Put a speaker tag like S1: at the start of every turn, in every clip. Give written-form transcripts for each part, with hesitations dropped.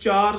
S1: 4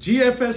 S1: GFS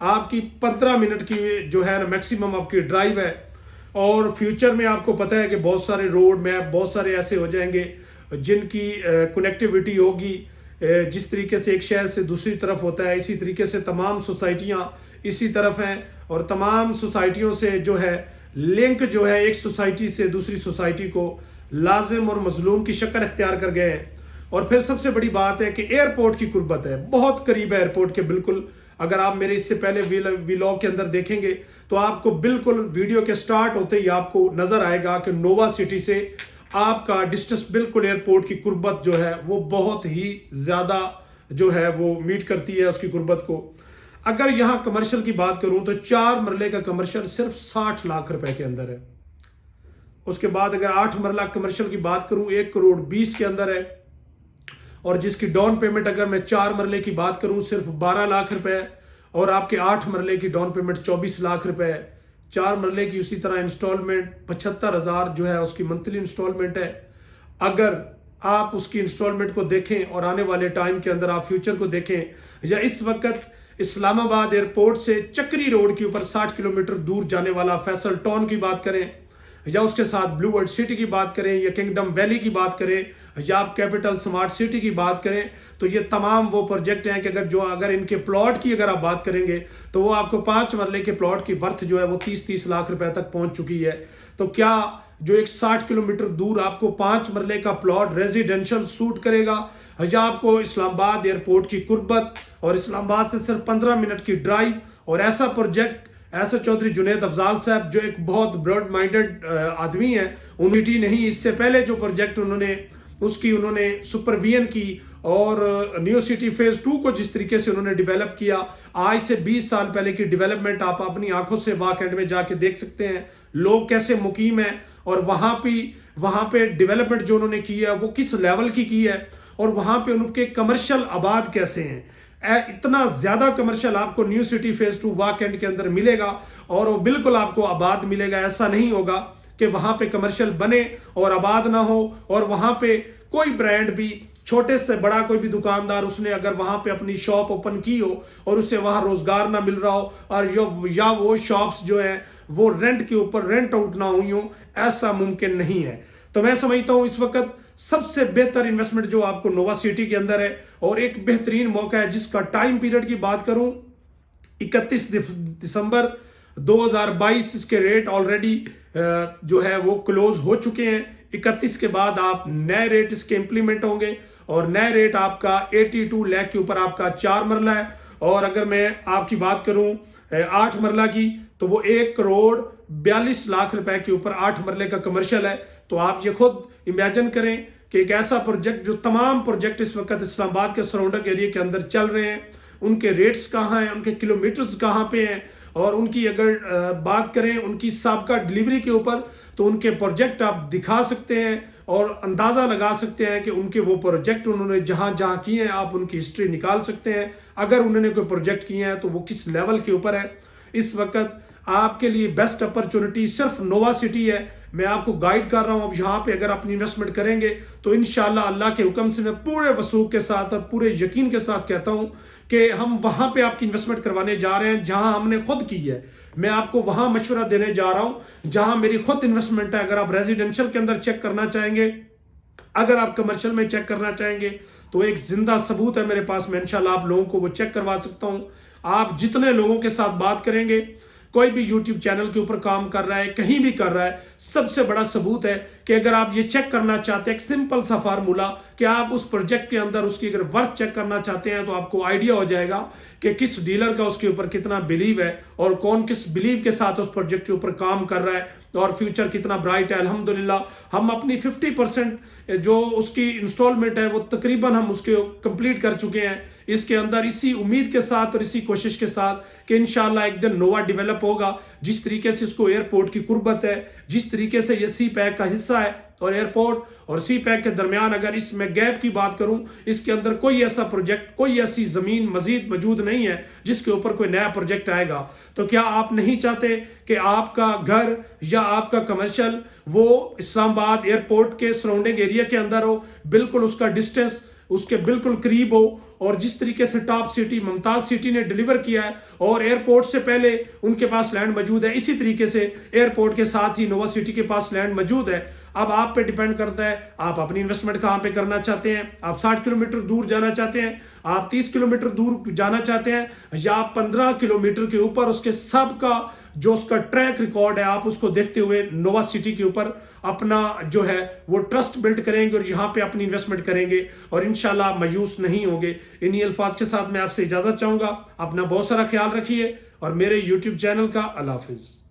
S1: آپ کی 15 minute کی جو ہے نا میکسیمم آپ کی ڈرائیو ہے. اور فیوچر میں آپ کو پتہ ہے کہ بہت سارے روڈ میپ بہت سارے ایسے ہو جائیں گے جن کی کنیکٹیوٹی ہوگی. جس طریقے سے ایک شہر سے دوسری طرف ہوتا ہے اسی طریقے سے تمام سوسائٹیاں اسی طرف ہیں, اور تمام سوسائٹیوں سے جو ہے لنک جو ہے ایک سوسائٹی سے دوسری سوسائٹی کو لازم اور مظلوم کی شکل اختیار کر گئے ہیں. اور پھر سب سے بڑی بات ہے کہ ایئرپورٹ کی قربت ہے, بہت قریب ہے ایئرپورٹ کے بالکل. اگر آپ میرے اس سے پہلے ویلاگ کے اندر دیکھیں گے تو آپ کو بالکل ویڈیو کے سٹارٹ ہوتے ہی آپ کو نظر آئے گا کہ نووا سٹی سے آپ کا ڈسٹنس بالکل ایئرپورٹ کی قربت جو ہے وہ بہت ہی زیادہ جو ہے وہ میٹ کرتی ہے اس کی قربت کو. اگر یہاں کمرشل کی بات کروں تو 4 مرلے کا کمرشل صرف 60 لاکھ روپے کے اندر ہے. اس کے بعد اگر 8 مرلہ کمرشل کی بات کروں 1 کروڑ 20 کے اندر ہے, اور جس کی ڈاؤن پیمنٹ اگر میں 4 مرلے کی بات کروں صرف 12 لاکھ روپے ہے, اور آپ کے 8 مرلے کی ڈاؤن پیمنٹ 24 لاکھ روپے ہے. 4 مرلے کی اسی طرح انسٹالمنٹ 75,000 جو ہے اس کی منتھلی انسٹالمنٹ ہے. اگر آپ اس کی انسٹالمنٹ کو دیکھیں اور آنے والے ٹائم کے اندر آپ فیوچر کو دیکھیں, یا اس وقت اسلام آباد ایئرپورٹ سے چکری روڈ کے اوپر 60 کلومیٹر دور جانے والا فیصل ٹاؤن کی بات کریں, یا اس کے ساتھ بلو ورلڈ سٹی کی بات کریں, یا کنگڈم ویلی کی بات کریں, یا آپ کیپٹل سمارٹ سٹی کی بات کریں, تو یہ تمام وہ پروجیکٹ ہیں کہ اگر ان کے پلاٹ کی اگر آپ بات کریں گے تو وہ آپ کو 5 مرلے کے پلاٹ کی ورتھ جو ہے وہ 30 لاکھ روپے تک پہنچ چکی ہے. تو کیا جو ایک 60 کلومیٹر دور آپ کو 5 مرلے کا پلاٹ ریزیڈینشل سوٹ کرے گا, یا آپ کو اسلام آباد ایئرپورٹ کی قربت اور اسلام آباد سے صرف 15 منٹ کی ڈرائیو اور ایسا پروجیکٹ ایسا چودھری جنید افضال صاحب جو ایک بہت براڈ مائنڈڈ آدمی ہیں, امیٹی نہیں اس سے پہلے جو پروجیکٹ انہوں نے سپرویژن کی اور نیو سٹی فیز 2 کو جس طریقے سے انہوں نے ڈیولپ کیا, آج سے 20 سال پہلے کی ڈیولپمنٹ آپ اپنی آنکھوں سے واک اینڈ میں جا کے دیکھ سکتے ہیں. لوگ کیسے مقیم ہیں اور وہاں پہ ڈیولپمنٹ جو انہوں نے کی ہے وہ کس لیول کی ہے, اور وہاں پہ ان کے کمرشل آباد کیسے ہیں. اتنا زیادہ کمرشل آپ کو new city phase 2 walk and کے اندر ملے گا, اور وہ بالکل آپ کو آباد ملے گا. ایسا نہیں ہوگا کہ وہاں پہ کمرشل بنے اور آباد نہ ہو, اور وہاں پہ کوئی برانڈ بھی چھوٹے سے بڑا کوئی بھی دکاندار اس نے اگر وہاں پہ اپنی شاپ اوپن کی ہو اور اسے وہاں روزگار نہ مل رہا ہو, اور یا وہ شاپس جو ہیں وہ رینٹ کے اوپر رینٹ آؤٹ نہ ہوئی ہوں, ایسا ممکن نہیں ہے. تو میں سمجھتا ہوں اس وقت سب سے بہتر انویسٹمنٹ جو آپ کو نووا سٹی کے اندر ہے, اور ایک بہترین موقع ہے جس کا ٹائم پیریڈ کی بات کروں 31 دسمبر 2022 اس کے ریٹ آلریڈی جو ہے وہ کلوز ہو چکے ہیں. 31 کے بعد آپ نئے ریٹ اس کے امپلیمنٹ ہوں گے, اور نئے ریٹ آپ کا 82 لاکھ کے اوپر آپ کا 4 مرلہ ہے. اور اگر میں آپ کی بات کروں 8 مرلہ کی تو وہ 1 کروڑ 42 لاکھ روپے کے اوپر 8 مرلے کا کمرشل ہے. تو آپ یہ خود امیجن کریں کہ ایک ایسا پروجیکٹ جو تمام پروجیکٹ اس وقت اسلام آباد کے سراؤنڈنگ ایریا کے اندر چل رہے ہیں, ان کے ریٹس کہاں ہیں, ان کے کلومیٹرز کہاں پہ ہیں, اور ان کی اگر بات کریں ان کی سابقہ ڈیلیوری کے اوپر تو ان کے پروجیکٹ آپ دکھا سکتے ہیں اور اندازہ لگا سکتے ہیں کہ ان کے وہ پروجیکٹ انہوں نے جہاں جہاں کیے ہیں آپ ان کی ہسٹری نکال سکتے ہیں. اگر انہوں نے کوئی پروجیکٹ کیے ہیں تو وہ کس لیول کے اوپر ہے. اس وقت آپ کے لیے بیسٹ اپرچونٹی صرف نووا سٹی ہے. میں آپ کو گائیڈ کر رہا ہوں, اب یہاں پہ اگر اپنی انویسٹمنٹ کریں گے تو انشاءاللہ اللہ کے حکم سے میں پورے وثوق کے ساتھ اور پورے یقین کے ساتھ کہتا ہوں کہ ہم وہاں پہ آپ کی انویسٹمنٹ کروانے جا رہے ہیں جہاں ہم نے خود کی ہے. میں آپ کو وہاں مشورہ دینے جا رہا ہوں جہاں میری خود انویسٹمنٹ ہے. اگر آپ ریزیڈینشل کے اندر چیک کرنا چاہیں گے, اگر آپ کمرشل میں چیک کرنا چاہیں گے تو ایک زندہ ثبوت ہے میرے پاس, میں انشاءاللہ آپ لوگوں کو وہ چیک کروا سکتا ہوں. آپ جتنے لوگوں کے ساتھ بات کریں گے, کوئی بھی یوٹیوب چینل کے اوپر کام کر رہا ہے, کہیں بھی کر رہا ہے, سب سے بڑا ثبوت ہے کہ اگر آپ یہ چیک کرنا چاہتے ہیں, ایک سمپل سا فارمولا کہ آپ اس پروجیکٹ کے اندر اس کی اگر ورتھ چیک کرنا چاہتے ہیں تو آپ کو آئیڈیا ہو جائے گا کہ کس ڈیلر کا اس کے اوپر کتنا بلیو ہے اور کون کس بلیو کے ساتھ اس پروجیکٹ کے اوپر کام کر رہا ہے اور فیوچر کتنا برائٹ ہے. الحمدللہ ہم اپنی 50% جو اس کی انسٹالمنٹ ہے وہ تقریباً ہم اس کے کمپلیٹ کر چکے ہیں. اس کے اندر اسی امید کے ساتھ اور اسی کوشش کے ساتھ کہ انشاءاللہ ایک دن نووا ڈیولپ ہوگا. جس طریقے سے اس کو ایئرپورٹ کی قربت ہے, جس طریقے سے یہ سی پیک کا حصہ ہے, اور ایئرپورٹ اور سی پیک کے درمیان اگر اس میں گیپ کی بات کروں, اس کے اندر کوئی ایسا پروجیکٹ, کوئی ایسی زمین مزید موجود نہیں ہے جس کے اوپر کوئی نیا پروجیکٹ آئے گا. تو کیا آپ نہیں چاہتے کہ آپ کا گھر یا آپ کا کمرشل وہ اسلام آباد ایئرپورٹ کے سراؤنڈنگ ایریا کے اندر ہو, بالکل اس کا ڈسٹینس اس کے بالکل قریب ہو، اور جس طریقے سے ٹاپ سٹی ممتاز سٹی نے ڈیلیور کیا ہے اور ایئرپورٹ سے پہلے ان کے پاس لینڈ موجود ہے، اسی طریقے سے ایئرپورٹ کے ساتھ ہی نووا سٹی کے پاس لینڈ موجود ہے۔ اب آپ پہ ڈیپینڈ کرتا ہے آپ اپنی انویسٹمنٹ کہاں پہ کرنا چاہتے ہیں۔ آپ 60 کلومیٹر دور جانا چاہتے ہیں، آپ 30 کلومیٹر دور جانا چاہتے ہیں، یا آپ 15 کلومیٹر کے اوپر اس کے سب کا جو اس کا ٹریک ریکارڈ ہے آپ اس کو دیکھتے ہوئے نووا سٹی کے اوپر اپنا جو ہے وہ ٹرسٹ بلڈ کریں گے اور یہاں پہ اپنی انویسٹمنٹ کریں گے اور انشاءاللہ آپ مایوس نہیں ہوں گے۔ انہی الفاظ کے ساتھ میں آپ سے اجازت چاہوں گا۔ اپنا بہت سارا خیال رکھیے اور میرے یوٹیوب چینل کا اللہ حافظ۔